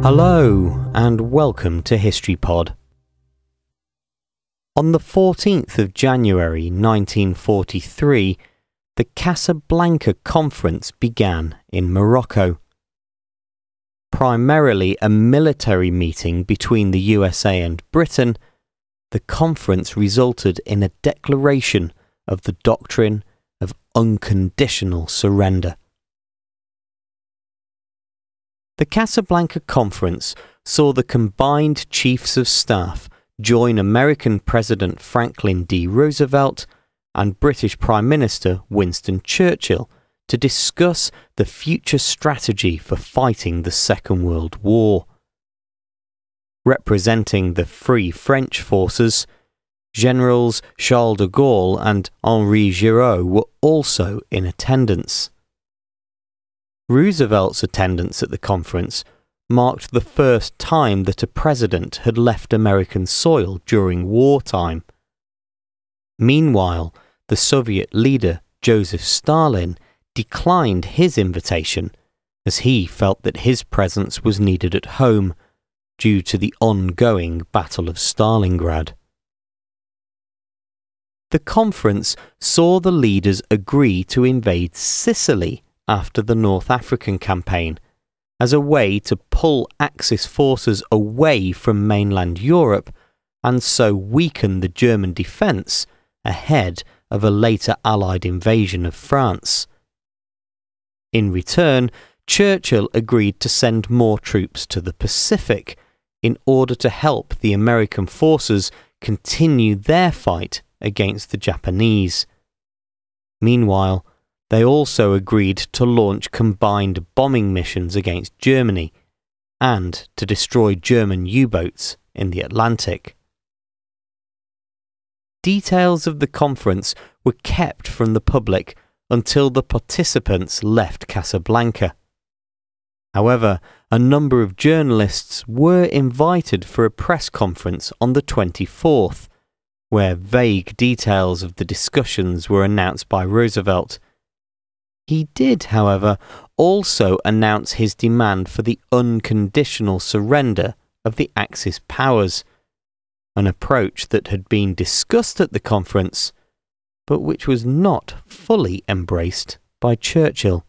Hello and welcome to HistoryPod. On the 14th of January 1943, the Casablanca Conference began in Morocco. Primarily a military meeting between the USA and Britain, the conference resulted in a declaration of the doctrine of unconditional surrender. The Casablanca Conference saw the combined Chiefs of Staff join American President Franklin D. Roosevelt and British Prime Minister Winston Churchill to discuss the future strategy for fighting the Second World War. Representing the Free French forces, Generals Charles de Gaulle and Henri Giraud were also in attendance. Roosevelt's attendance at the conference marked the first time that a president had left American soil during wartime. Meanwhile, the Soviet leader Joseph Stalin declined his invitation as he felt that his presence was needed at home due to the ongoing Battle of Stalingrad. The conference saw the leaders agree to invade Sicily after the North African campaign, as a way to pull Axis forces away from mainland Europe and so weaken the German defence ahead of a later Allied invasion of France. In return, Churchill agreed to send more troops to the Pacific in order to help the American forces continue their fight against the Japanese. Meanwhile, they also agreed to launch combined bombing missions against Germany and to destroy German U-boats in the Atlantic. Details of the conference were kept from the public until the participants left Casablanca. However, a number of journalists were invited for a press conference on the 24th, where vague details of the discussions were announced by Roosevelt. He did, however, also announce his demand for the unconditional surrender of the Axis powers, an approach that had been discussed at the conference, but which was not fully embraced by Churchill.